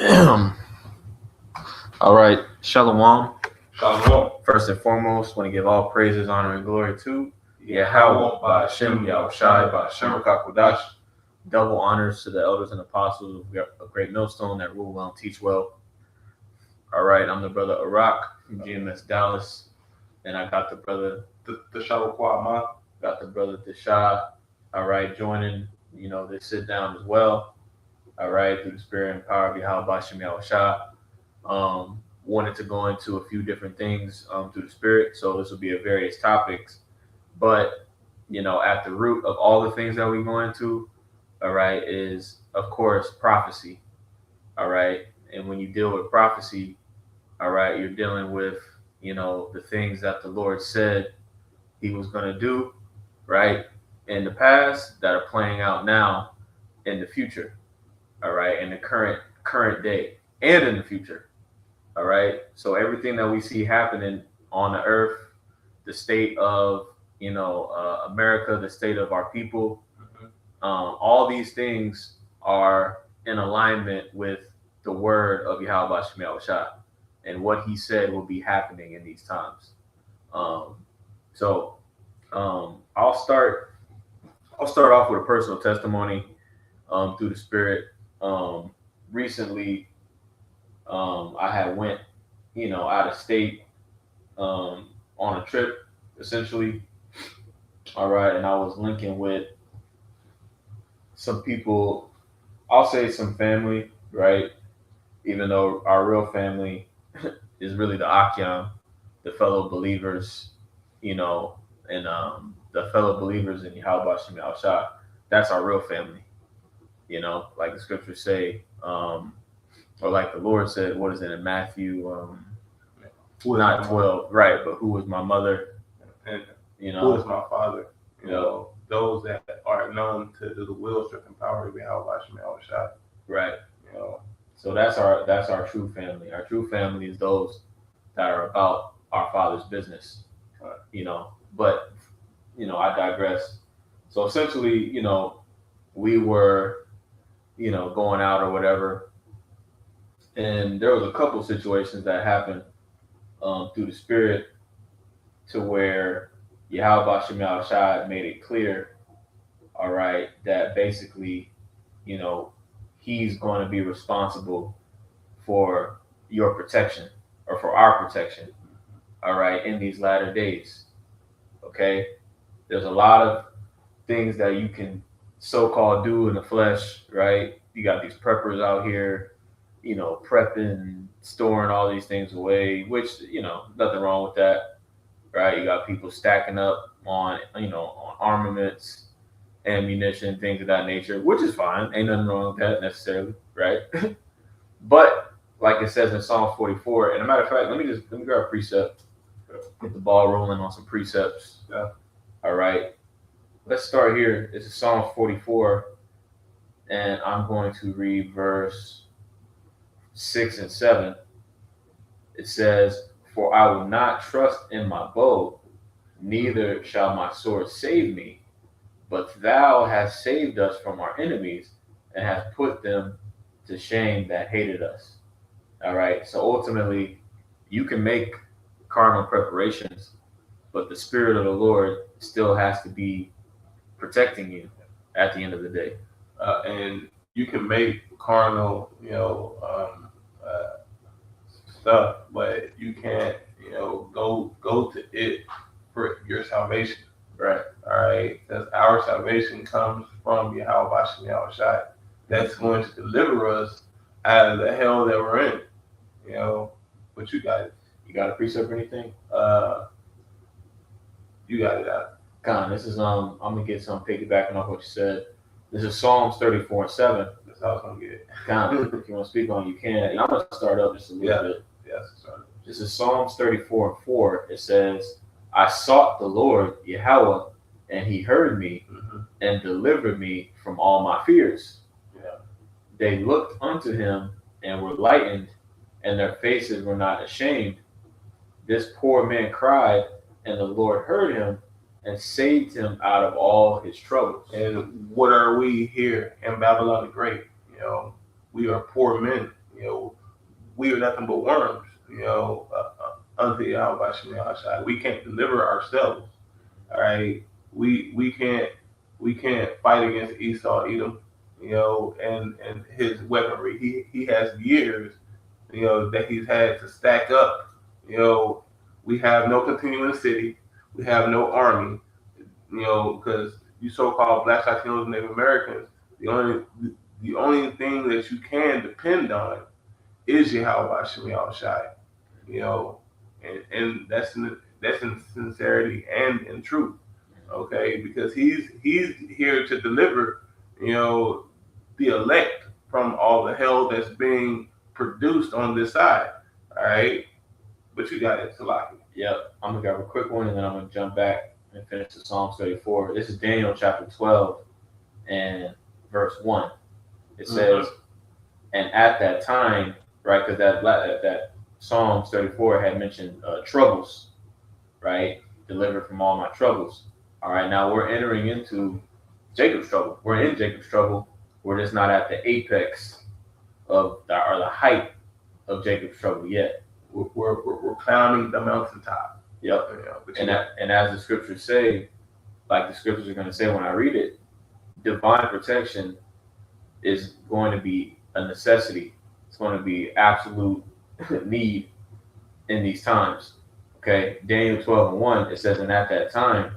All right, Shalom. Shalom. First and foremost, want to give all praises, honor, and glory to Yahweh, Yahweh, by Hashem, Yahushai, by Hashem, Kakodash. Double honors to the elders and apostles of a great millstone that rule well and teach well. All right, I'm the brother Iraq from GMS Dallas, and I got the brother, The Shalom. got the brother Desha. All right, joining, this sit down as well. All right, through the spirit and power of Yahweh, by Hashem, Yahushai. Wanted to go into a few different things through the spirit, so this will be of various topics. But at the root of all the things that we go into, all right, is of course prophecy. All right, and when you deal with prophecy, all right, you're dealing with the things that the Lord said He was going to do, right, in the past that are playing out now in the future. All right, in the current day and in the future. All right. So everything that we see happening on the earth, the state of America, the state of our people, all these things are in alignment with the word of Yahweh Shemiah Shah and what He said will be happening in these times. I'll start off with a personal testimony through the Spirit. Recently, I had went, out of state on a trip, essentially. All right, and I was linking with some people. I'll say some family, right? Even though our real family is really the Akyam, the fellow believers, and the fellow believers in Yahweh Shem Shah. That's our real family, like the scriptures say. Or like the Lord said, what is it in Matthew? Not 12, right? But who was my mother? And who is my father? Those that are known to do the will, strength, and power of Yahweh Shemiah Shah. Right. So that's our true family. Our true family is those that are about our Father's business. But I digress. So essentially, we were, going out or whatever. And there was a couple situations that happened through the spirit to where Yahweh Shemiah Shah made it clear, all right, that basically, He's going to be responsible for your protection or for our protection, all right, in these latter days. Okay? There's a lot of things that you can so-called do in the flesh, right? You got these preppers out here, prepping, storing all these things away, which, nothing wrong with that, right? You got people stacking up on armaments, ammunition, things of that nature, which is fine. Ain't nothing wrong with that necessarily, right? But like it says in Psalm 44, and a matter of fact, let me grab a precept, get the ball rolling on some precepts. Yeah. All right. Let's start here. This is Psalm 44, and I'm going to read verse 6 and 7, it says, "For I will not trust in my bow, neither shall my sword save me. But thou hast saved us from our enemies, and hast put them to shame that hated us." All right. So ultimately, you can make carnal preparations, but the Spirit of the Lord still has to be protecting you at the end of the day. And you can make carnal, stuff, but you can't, go to it for your salvation. Right. All right. Because our salvation comes from Yahweh Shemiah Shah. That's going to deliver us out of the hell that we're in. But you got it. You got a precept or anything? You got it out. Con, this is I'm gonna get some piggybacking off what you said. This is Psalms 34 and 7. That's how I was gonna get it. Con, if you want to speak on, you can. And I'm gonna start up just a little bit. Yes, sorry. This is Psalms 34 and 4. It says, "I sought the Lord Yahweh, and He heard me and delivered me from all my fears. Yeah. They looked unto Him and were lightened, and their faces were not ashamed. This poor man cried, and the Lord heard him and saved him out of all his troubles." And what are we here in Babylon the Great? We are poor men. You know, we are nothing but worms. Unto Yahweh Shem Yahushai. We can't deliver ourselves. All right, we can't fight against Esau, Edom. And his weaponry. He has years, that he's had to stack up. We have no continuing city. We have no army. Because you so-called Black Latinos and Native Americans, the only thing that you can depend on is Yahweh Shem Yahushai. And that's in sincerity and in truth. Okay, because he's here to deliver, the elect from all the hell that's being produced on this side. All right, but you got it, Salaki. Yep, I'm gonna grab a quick one and then I'm gonna jump back and finish the Psalms 34. This is Daniel chapter 12 and verse 1. It says, and at that time, right, because that Psalms 34 had mentioned troubles, right? Delivered from all my troubles. All right, now we're entering into Jacob's trouble. We're in Jacob's trouble. We're just not at the apex or the height of Jacob's trouble yet. We're climbing the mountaintop. Yep. And as the scriptures say, like the scriptures are going to say when I read it, divine protection is going to be a necessity. It's going to be absolute need in these times. Okay, Daniel 12:1, it says, and at that time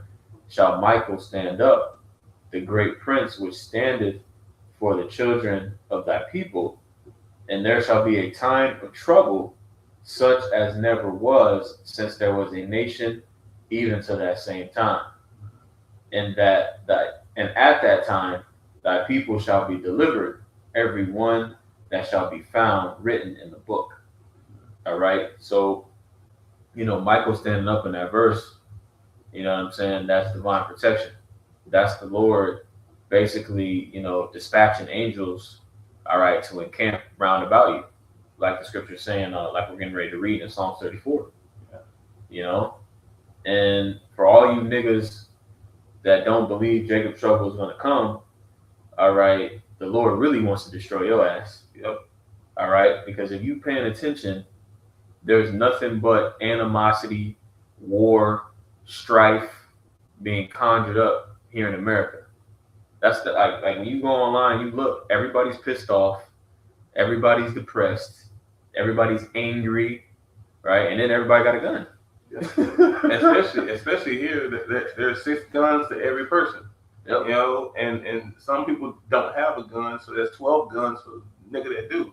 shall Michael stand up, the great prince which standeth for the children of thy people, and there shall be a time of trouble such as never was since there was a nation, even to that same time. And at that time thy people shall be delivered, every one that shall be found written in the book. All right, so Michael standing up in that verse, you know what I'm saying? That's divine protection. That's the Lord basically, dispatching angels, all right, to encamp round about you, like the scripture saying, like we're getting ready to read in Psalm 34. And for all you niggas that don't believe Jacob's trouble is going to come, all right, the Lord really wants to destroy your ass. Yep. All right, because if you paying attention, there's nothing but animosity, war, strife being conjured up here in America. That's like when you go online, you look, everybody's pissed off, everybody's depressed, everybody's angry, right? And then everybody got a gun. especially here, there's 6 guns to every person. Yep. And some people don't have a gun, so there's 12 guns for nigga that do.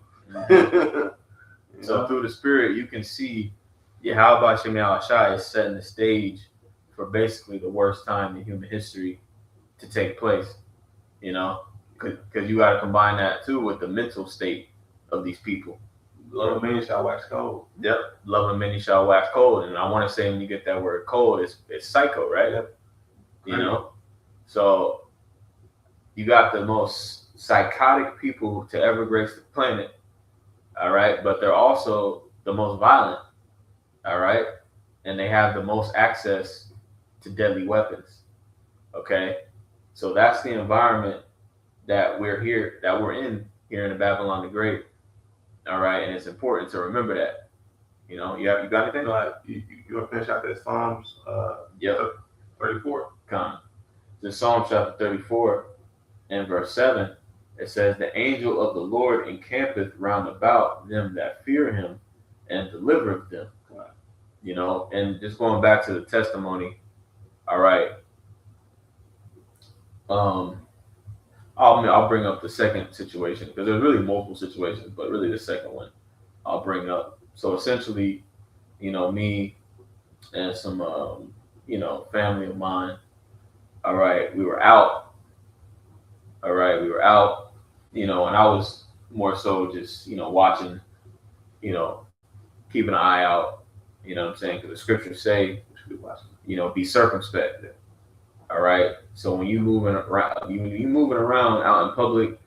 So through the spirit, you can see Yahweh Shem Yahushai is setting the stage for basically the worst time in human history to take place, because you got to combine that too with the mental state of these people. Love of many shall wax cold. Yep, love of many shall wax cold. And I want to say when you get that word cold, it's psycho, right? Yep. So you got the most psychotic people to ever grace the planet. All right, but they're also the most violent, all right, and they have the most access to deadly weapons. Okay, so that's the environment that we're in here in the Babylon the Great. All right, and it's important to remember that. You got anything? No, you want to finish out that Psalms 34? Come. The Psalm chapter 34 and verse 7. It says, the angel of the Lord encampeth round about them that fear him and delivereth them. And just going back to the testimony, all right. I'll bring up the second situation because there's really multiple situations, but really the second one I'll bring up. So essentially, me and some, family of mine, all right, we were out. All right, we were out, and I was more so just, watching, keeping an eye out, what I'm saying? Because the scriptures say, be circumspect. All right. So when you moving around out in public,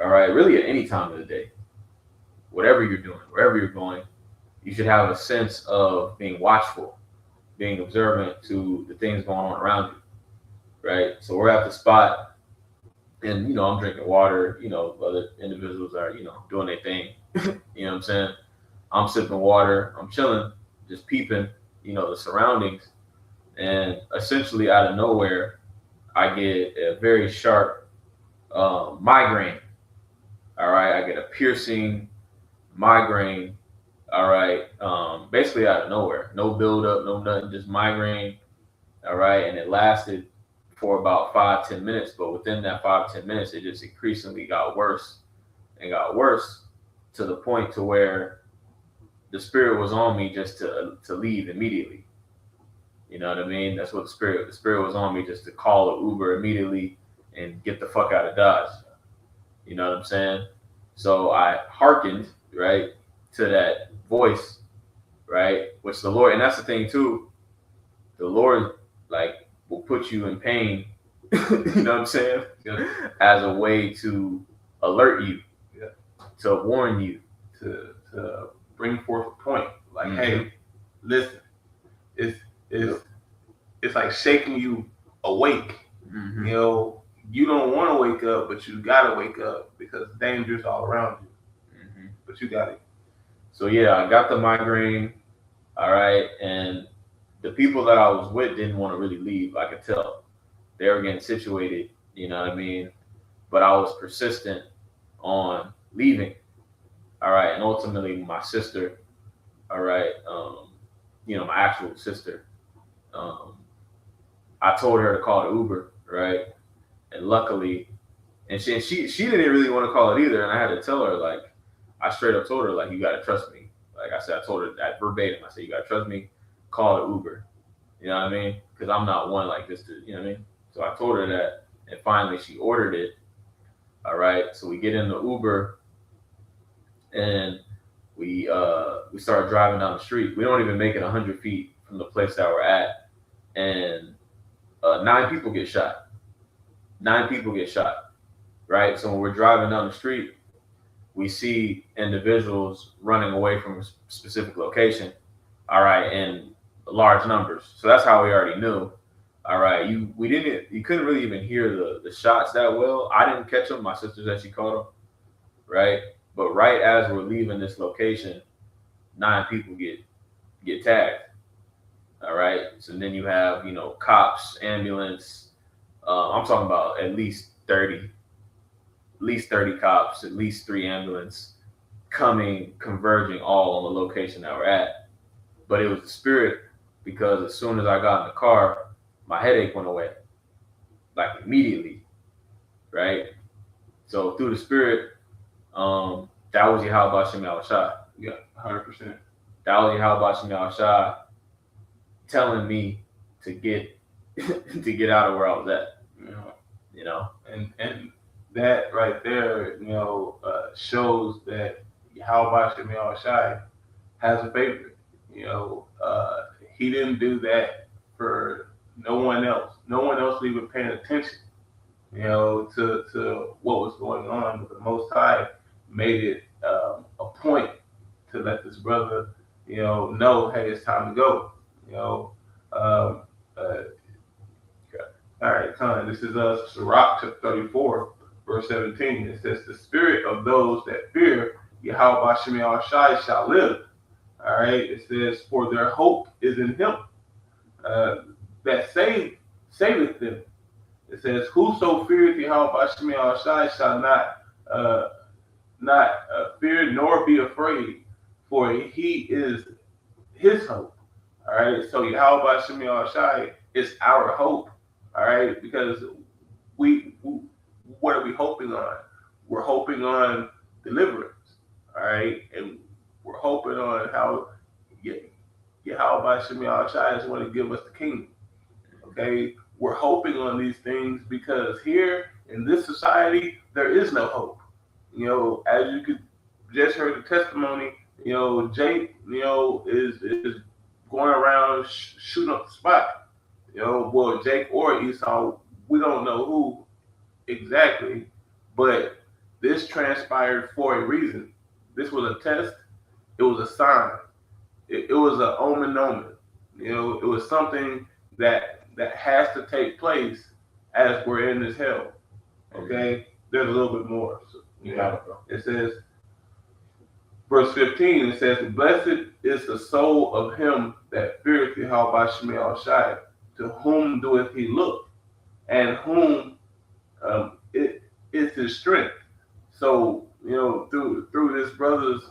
all right, really at any time of the day, whatever you're doing, wherever you're going, you should have a sense of being watchful, being observant to the things going on around you. Right. So we're at the spot. And I'm drinking water. Other individuals are doing their thing. You know what I'm saying? I'm sipping water. I'm chilling, just peeping. The surroundings, and essentially out of nowhere, I get a very sharp migraine. All right, I get a piercing migraine. All right, basically out of nowhere, no build up, no nothing, just migraine. All right, and it lasted for about 5-10 minutes. But within that 5-10 minutes, it just increasingly got worse and got worse to the point to where the spirit was on me just to leave immediately. You know what I mean? That's what the spirit was on me, just to call an Uber immediately and get the fuck out of Dodge. You know what I'm saying? So I hearkened, right, to that voice, right? Which the Lord, and that's the thing too, the Lord like will put you in pain, you know what I'm saying? Yeah. As a way to alert you, Yeah. to warn you, to bring forth a point. Like, hey, listen, it's like shaking you awake. Mm-hmm. You don't want to wake up, but you gotta wake up because danger's all around you. Mm-hmm. But you got it. So yeah, I got the migraine. All right, and the people that I was with didn't want to really leave. I could tell they were getting situated. You know what I mean? But I was persistent on leaving. All right, and ultimately my sister. All right, my actual sister. I told her to call the Uber, right? And luckily, and she didn't really want to call it either. And I had to tell her, like, I straight up told her, like, you gotta trust me. Like I said, I told her that verbatim. I said, you gotta trust me. Call the Uber. You know what I mean? Because I'm not one like this to, you know what I mean? So I told her that, and finally she ordered it. All right, so we get in the Uber, and we start driving down the street. We don't even make it 100 feet from the place that we're at, and 9 people get shot. 9 people get shot, right? So when we're driving down the street, we see individuals running away from a specific location, all right, in large numbers. So that's how we already knew. All right, you couldn't really even hear the shots that well. I didn't catch them. My sister's actually caught them, right? But right as we're leaving this location, 9 people get tagged. All right. So then you have cops, ambulance. I'm talking about at least 30 cops, at least 3 ambulance converging all on the location that we're at. But it was the spirit, because as soon as I got in the car, my headache went away, like immediately, right? So through the spirit, that was Yahweh Bashem Yahushua. Yeah, 100%. That was Yahweh Bashem Yahushua telling me to get to get out of where I was at. And that right there, shows that Yahweh Bashem Yahushua has a favorite. He didn't do that for no one else. No one else was even paying attention, to what was going on. But the Most High made it a point to let this brother, know, hey, it's time to go. All right, Con. This is Sirach chapter 34, verse 17. It says, "The spirit of those that fear Yahweh Bashem Yahushua shall live." All right. It says, "For their hope is in Him that saveth them." It says, "Whoso feareth Yahweh Bashem Yahushua shall not fear nor be afraid, for He is His hope." All right. So Yahweh Bashem Yahushua is our hope. All right, because we what are we hoping on? We're hoping on deliverance. All right, and we're hoping on how Yahweh Bashem Yahushua is going to give us the kingdom. Okay, we're hoping on these things because here in this society there is no hope. As you could just heard the testimony, Jake, is going around shooting up the spot. Well, Jake or Esau, we don't know who exactly, but this transpired for a reason. This was a test. It was a sign. It was an omen. It was something that has to take place as we're in this hell. Okay, there's a little bit more. So, You got it, bro. it says, verse 15, it says, "Blessed is the soul of him that feareth Yahweh Shemel Shai, to whom doeth he look, and whom it is his strength." So, through this brother's,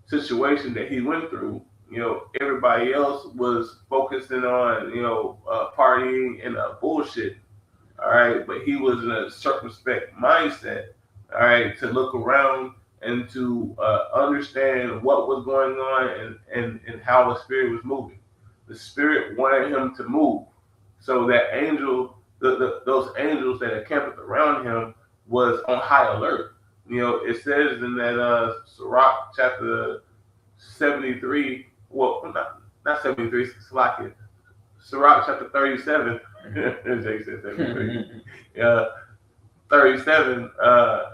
situation that he went through, everybody else was focusing on, partying and bullshit. All right, but he was in a circumspect mindset. All right, to look around and to understand what was going on and how the spirit was moving. The spirit wanted him to move, so that angel, those angels that encamped around him, was on high alert. It says in that Sirach chapter 73, well, not 73, Salakia, Sirach chapter 37, Jake said 73, 37,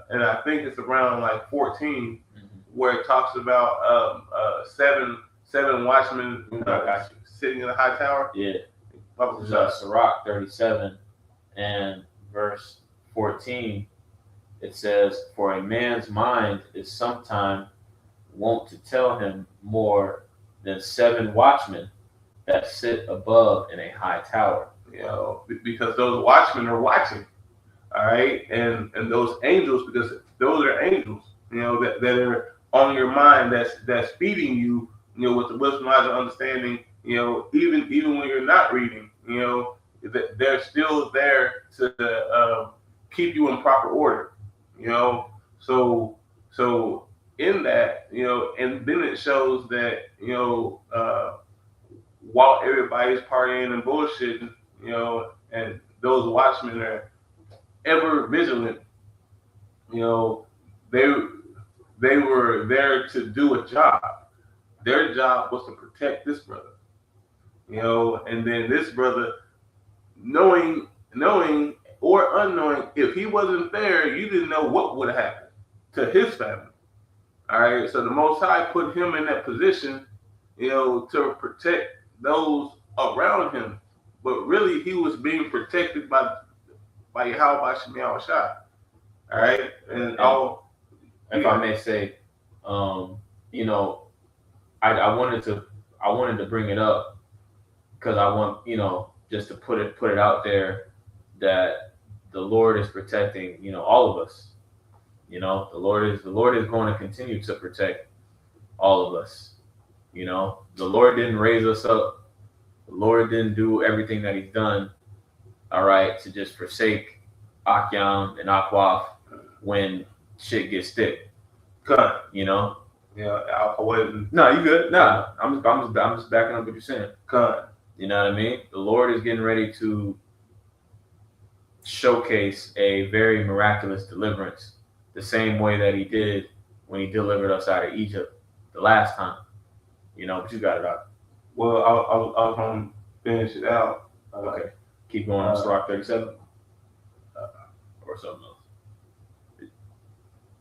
and I think it's around like 14, where it talks about seven watchmen sitting in a high tower. Yeah. This is Sirach 37 and verse 14. It says, "For a man's mind is sometime wont to tell him more than 7 watchmen that sit above in a high tower." Because those watchmen are watching. All right, and those angels, because those are angels, that are on your mind, that's feeding you, with the wisdom, knowledge, and understanding. Even when you're not reading, that they're still there to keep you in proper order. So in that, and then it shows that, while everybody's partying and bullshitting, and those watchmen are ever vigilant, they were there to do a job. Their job was to protect this brother, and then this brother, knowing or unknowing, if he wasn't there, you didn't know what would happen to his family. All right, so the Most High put him in that position, to protect those around him, but really he was being protected by Yahweh Shemel Shai. All right, and if I may say, I wanted to bring it up because I want, just to put it out there that the Lord is protecting, all of us. The Lord is going to continue to protect all of us. The Lord didn't raise us up. The Lord didn't do everything that He's done, all right, to just forsake Akyam and Akwaf when shit gets thick. Cut. Yeah, I wasn't. No, you good. No, I'm just backing up what you're saying. Cut. You know what I mean? The Lord is getting ready to showcase a very miraculous deliverance, the same way that He did when He delivered us out of Egypt the last time. But you got it out. Well, I was going to finish it out. Okay. Keep going on Sirach 37 or something else.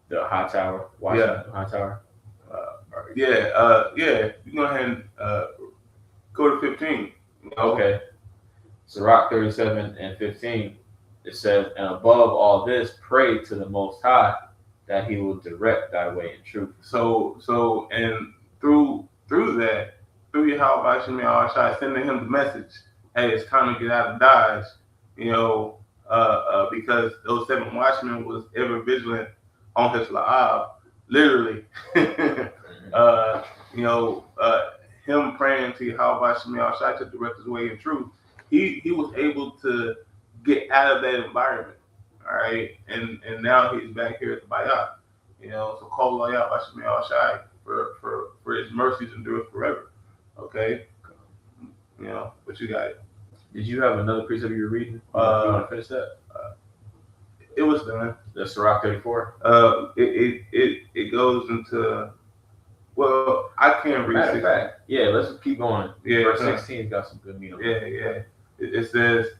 The high tower. Washington high tower. Yeah. You go ahead and go to 15. Okay. Sirach 37 and 15. It says, "And above all this, pray to the Most High that He will direct thy way in truth." So and through that, through Yahweh Shemel Shai, sending him the message, hey, it's time to get out of Dodge, because those 7 watchmen was ever vigilant on his la'ab, literally. Him praying to Yahweh Shemel Shai to direct his way in truth, he was able to get out of that environment, all right? And now he's back here at the Bayat, so call Yahweh Shemel Shai for his mercies endure forever. Okay, but you got it. Did you have another precept you were reading? You want to finish that? It was done. The Sirach 34. It goes into. Well, I can't read. Matter of fact, yeah, let's keep going. Yeah, verse 16's got some good meat on it. Yeah. It says,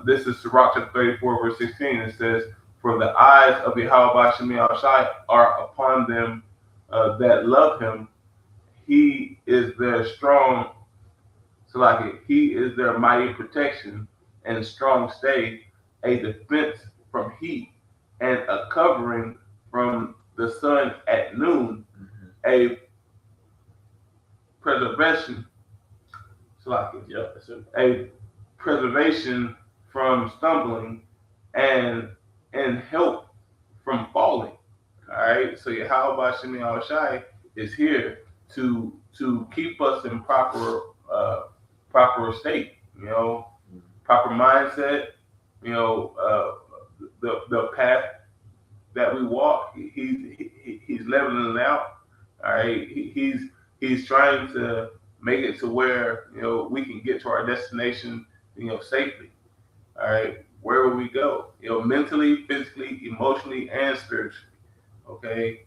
this is Sirach chapter 34, verse 16. It says, "For the eyes of Yahweh Shemel Shai are upon them that love Him. He is their strong, He is their mighty protection and strong stay, a defense from heat, and a covering from the sun at noon, a preservation, Yep, that's it. a preservation from stumbling, and help from falling. All right. So Yahweh Shemi Shai is here to keep us in proper state. Proper mindset. The path that we walk. He's leveling it out. All right. He's trying to make it to where we can get to our destination safely. All right. Where will we go? Mentally, physically, emotionally, and spiritually. Okay.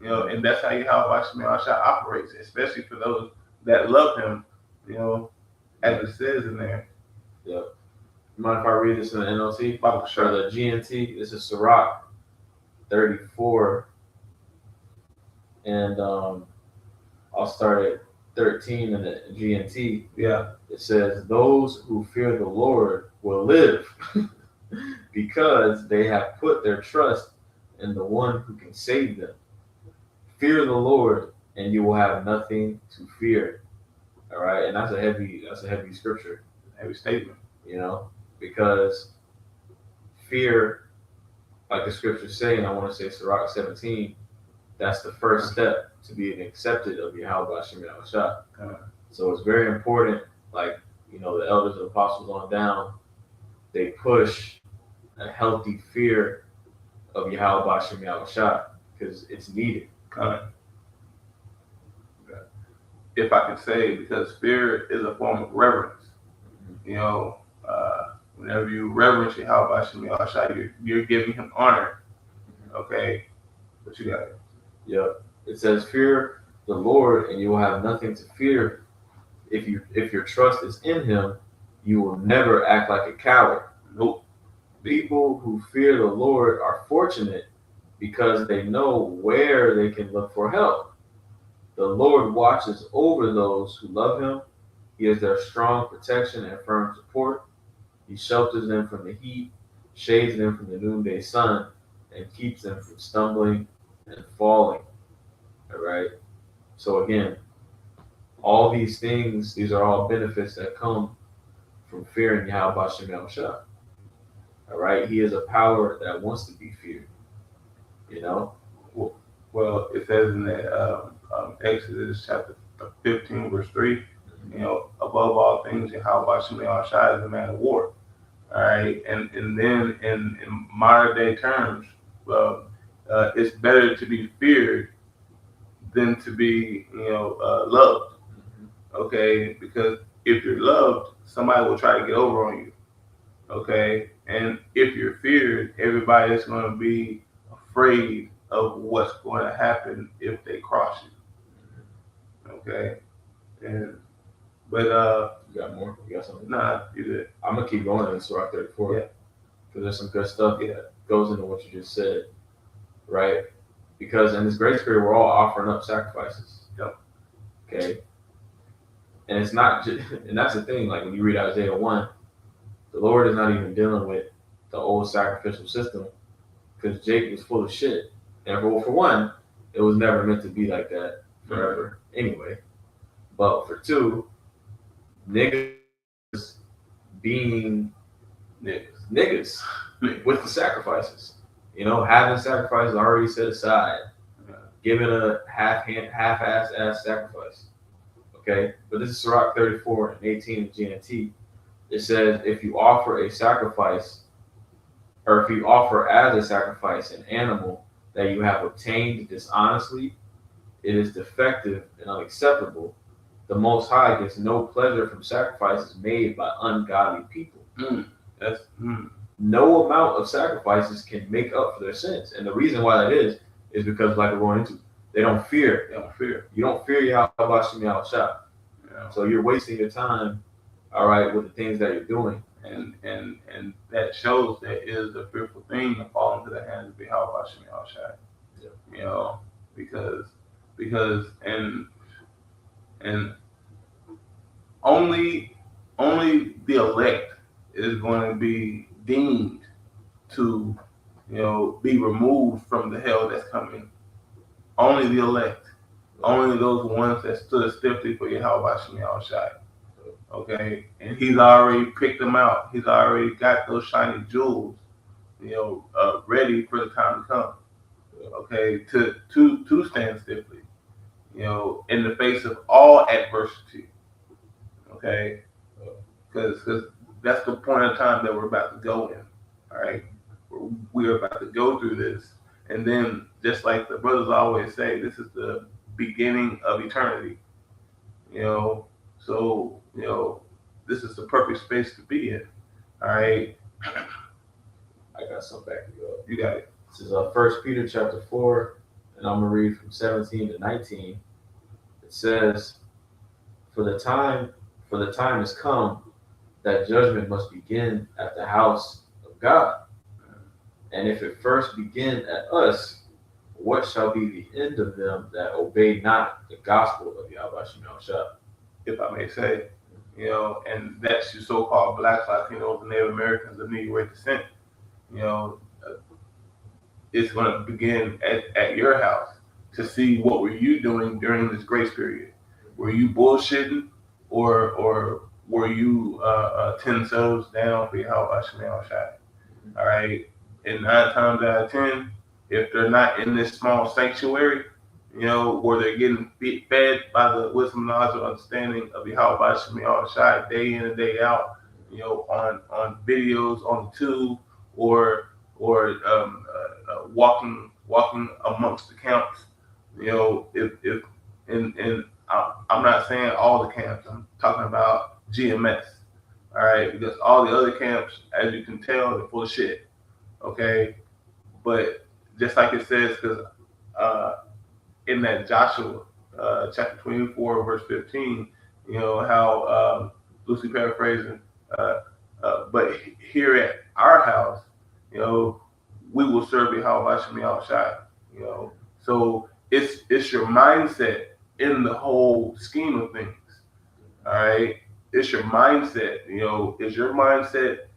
And that's how Yahweh Shemi Shai operates, especially for those that love him, as it says in there. Yep. You mind if I read this in the NLT? Bible For the GNT, this is Sirach 34, and I'll start at 13 in the GNT. Yeah. It says, "Those who fear the Lord will live, because they have put their trust in the one who can save them. Fear the Lord, and you will have nothing to fear." All right, and that's a heavy scripture, Heavy statement. Because fear, like the scriptures say, and I want to say Sirach 17, that's the first step to being accepted of Yahweh Shemi Shai. So it's very important, like, the elders and apostles on down, they push a healthy fear of Yahweh Shemi Shai, because it's needed. If I could say, because fear is a form of reverence. Whenever you reverence Yahweh Shemi Shai, you're giving him honor. Okay, what you got? Yep. It says, "Fear the Lord, and you will have nothing to fear. If your trust is in him, you will never act like a coward." Nope. People who fear the Lord are fortunate because they know where they can look for help. The Lord watches over those who love him. He is their strong protection and firm support. He shelters them from the heat, shades them from the noonday sun, and keeps them from stumbling and falling. All right. So again, all these things, these are all benefits that come from fearing Yahweh Shemi Shai. All right. He is a power that wants to be feared. Well, it says in that Exodus chapter 15, verse 3, above all things, Yahweh Shemi Shai is a man of war. All right, and then in modern day terms, it's better to be feared than to be loved. Okay, because if you're loved, somebody will try to get over on you. Okay, and if you're feared, everybody is going to be afraid of what's going to happen if they cross you. Okay, but you got more? You got something? Nah, you good. I'm gonna keep going in Sirach 34. Yeah. Because there's some good stuff that goes into what you just said, right? Because in this grace period, we're all offering up sacrifices. Yep. Okay. And it's not just, and that's the thing. Like when you read Isaiah 1, the Lord is not even dealing with the old sacrificial system, because Jacob was full of shit. And for one, it was never meant to be like that forever anyway. But for two, niggas being niggas with the sacrifices. Having sacrifices already set aside, giving a half-ass sacrifice. Okay, but this is Sirach 34 and 18 in GNT. It says, if you offer a sacrifice, or if you offer as a sacrifice an animal that you have obtained dishonestly, it is defective and unacceptable. The Most High gets no pleasure from sacrifices made by ungodly people. No amount of sacrifices can make up for their sins. And the reason why that is because, like we're going into, they don't fear. You don't fear Yahweh Shemi Shai. So you're wasting your time, all right, with the things that you're doing. And that shows that it is a fearful thing to fall into the hands of Yahweh Shemi Shai. Because only the elect is going to be deemed to be removed from the hell that's coming. Only the elect, only those ones that stood stiffly for Yahweh Hashem Yahushai. Okay, and he's already picked them out. He's already got those shiny jewels, ready for the time to come. Okay, to stand stiffly, in the face of all adversity. Okay, because that's the point of time that we're about to go in. All right, we're about to go through this, and then just like the brothers always say, this is the beginning of eternity. So this is the perfect space to be in. All right. I got some back you up. You got it. This is 1 Peter chapter 4, and I'm gonna read from 17 to 19. It says, For the time has come that judgment must begin at the house of God. And if it first begin at us, what shall be the end of them that obey not the gospel of Yahweh Shah? If I may say, and that's your so-called blacks, Latinos, and Native Americans of Negro descent. It's going to begin at your house to see what were you doing during this grace period. Were you bullshitting, or were you 10 souls down for Yahweh Shai? All right, and 9 times out of 10, if they're not in this small sanctuary, where they're getting fed by the wisdom, knowledge, and understanding of Yahweh Shai day in and day out, on videos on the tube, or walking amongst the camps, if I'm not saying all the camps, I'm talking about GMS, all right, because all the other camps, as you can tell, they're full of shit, okay, but just like it says, because in that Joshua chapter 24 verse 15, how loosely paraphrasing, but here at our house, we will serve Yahweh Hashem Yahushai. So it's your mindset in the whole scheme of things. All right, it's your mindset. Is your mindset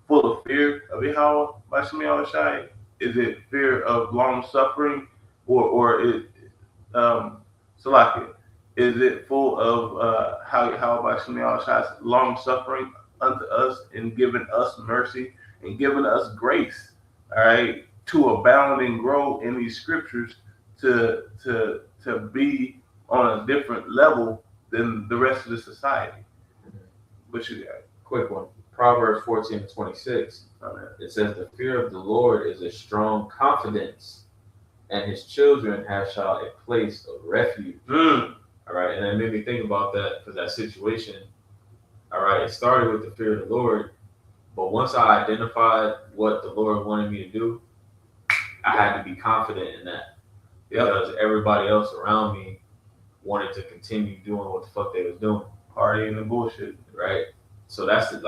full of fear of Yahweh Hashem Yahushai? Is it fear of long suffering, or is Salakia? Is it full of how Hashem Yahushai's long suffering unto us and giving us mercy and giving us grace, all right, to abound and grow in these scriptures to be on a different level than the rest of the society? But you got it. Quick one. Proverbs 14:26. It says, the fear of the Lord is a strong confidence, and his children shall a place of refuge. All right, and that made me think about that, because that situation, all right, it started with the fear of the Lord, but once I identified what the Lord wanted me to do, I had to be confident in that, because everybody else around me wanted to continue doing what the fuck they was doing, partying and bullshit, right? So that's for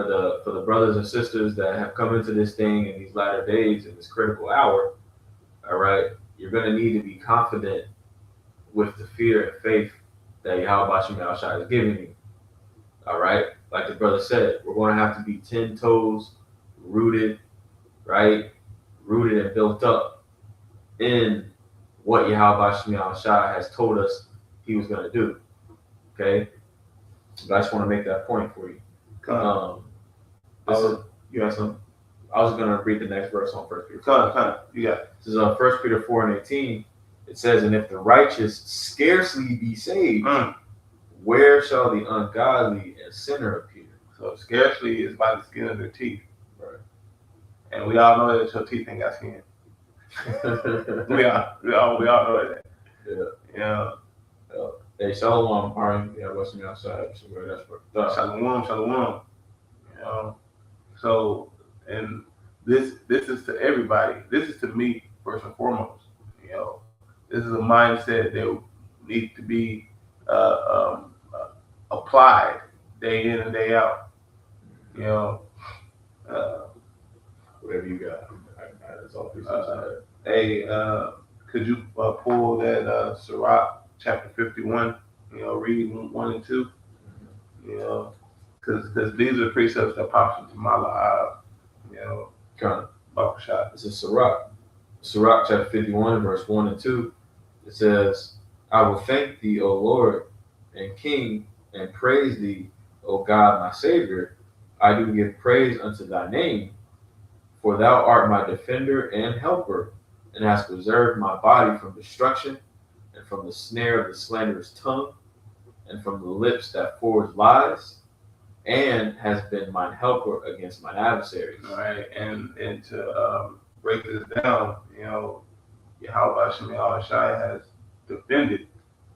the brothers and sisters that have come into this thing in these latter days, in this critical hour, all right, you're going to need to be confident with the fear and faith that Yahweh Hashem Yahushai is giving you. All right, like the brother said, we're going to have to be 10 toes rooted, right? Rooted and built up in what Yahweh Hashem Yahushai has told us he was going to do. Okay, but I just want to make that point for you. You have some. I was going to read the next verse on 1 Peter. You got it. This is 1 Peter 4:18. It says, and if the righteous scarcely be saved, where shall the ungodly and sinner appear? So scarcely is by the skin of their teeth. Right. And we all know that your teeth ain't got skin. we all know that. Yeah. Hey, Shalom, Arim. Yeah, what's me outside? Shalom. So, and this is to everybody. This is to me first and foremost. This is a mindset that needs to be applied day in and day out. Whatever you got. That's all. Hey, could you pull that Sirach chapter 51? Read 1 and 2. Because these are precepts that pop into my life. You know, Kind of. Baruch Shah. It's a Sirach. Sirach chapter 51, verse 1 and 2. It says, I will thank thee, O Lord and King, and praise thee, O God, my Savior. I do give praise unto thy name, for thou art my defender and helper, and hast preserved my body from destruction, and from the snare of the slanderous tongue, and from the lips that forge lies, and has been mine helper against mine adversaries. All right, and to break this down, you know, Yahweh Shem Shai has defended,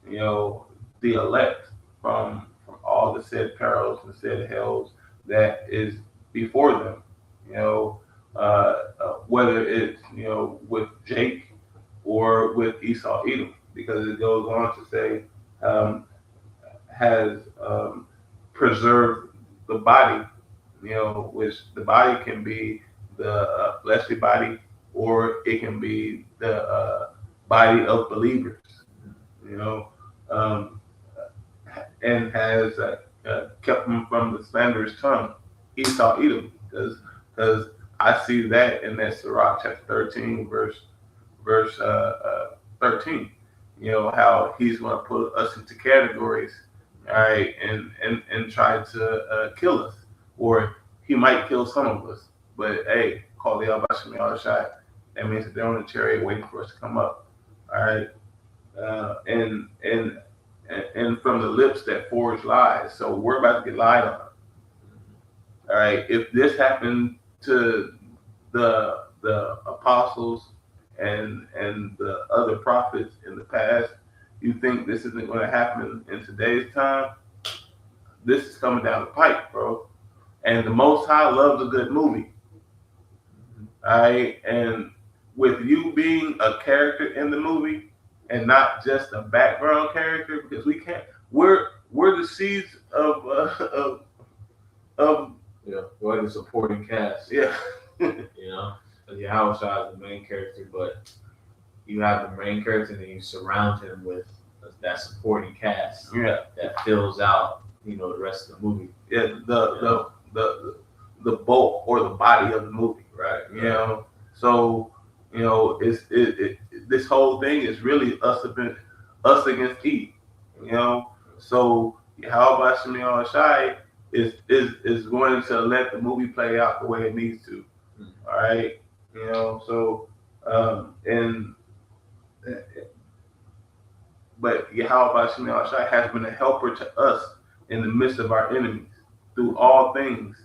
you know, the elect from all the said perils and said hells that is before them. You know, whether it's, you know, with Jake or with Esau Edom, because it goes on to say has preserved the body, you know, which the body can be the fleshly body, or it can be the body of believers, you know, and has kept them from the slanderous tongue, Esau Edom, because I see that in that Sirach chapter 13, verse 13. You know, how he's going to put us into categories, all right, and try to kill us, or he might kill some of us. But hey, call the Al shot. That means that they're on the chariot waiting for us to come up. All right, and from the lips that forge lies. So we're about to get lied on. All right, if this happened to the apostles and the other prophets in the past, you think this isn't going to happen in today's time? This is coming down the pipe, bro. And the Most High loves a good movie. All right, and with you being a character in the movie and not just a background character, because we can't. We're the seeds of yeah, we're the supporting cast. Yeah. You know, Yahweh Shai is the main character, but you have the main character and then you surround him with that supporting cast. Yeah. That fills out, you know, the rest of the movie. Yeah, the bulk or the body of the movie. Right. You know, so you know, this whole thing is really us against Eve. You know, so Yahweh Shem Shai is going to let the movie play out the way it needs to. All right, you know, so but Yahweh Shem Shai has been a helper to us in the midst of our enemies through all things,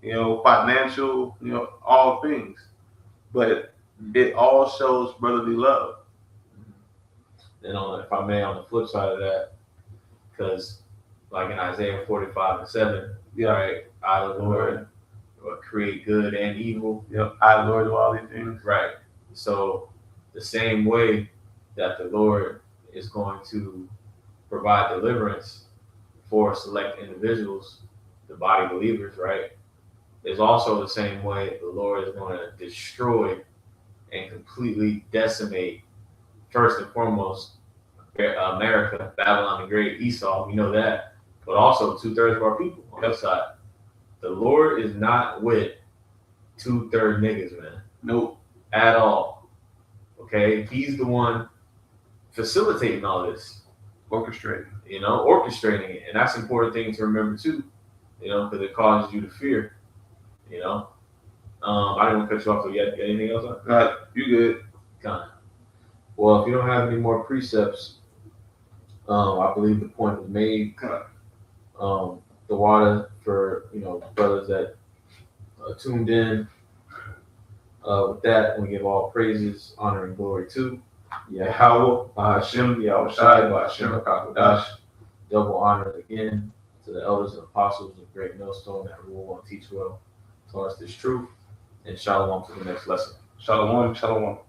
you know, financial, you know, all things. But it all shows brotherly love. And if I may, on the flip side of that, because like in Isaiah 45:7, Yeah. right, I, the Lord, create good and evil. Yep. I, Lord, do all these things. Right. So the same way that the Lord is going to provide deliverance for select individuals, the body believers, right? Is also the same way the Lord is going to destroy and completely decimate, first and foremost, America, Babylon the Great, Esau, we know that, but also 2/3 of our people on the side. The Lord is not with 2/3 niggas, man. Nope. At all. Okay? He's the one facilitating all this. Orchestrating. You know, orchestrating it. And that's an important thing to remember too, you know, because it causes you to fear. You know? I didn't want to cut you off, so you got anything else on? You good. Kind of. Well, if you don't have any more precepts, I believe the point was made. The water for, you know, brothers that tuned in. With that, we give all praises, honor, and glory to Yahweh, Hashem, Yahweh Shai, Hashem, Kakodash. Double honor again to the elders and apostles of Great Millstone that rule and teach well, tell us this truth, and shalom to the next lesson. Shalom, shalom.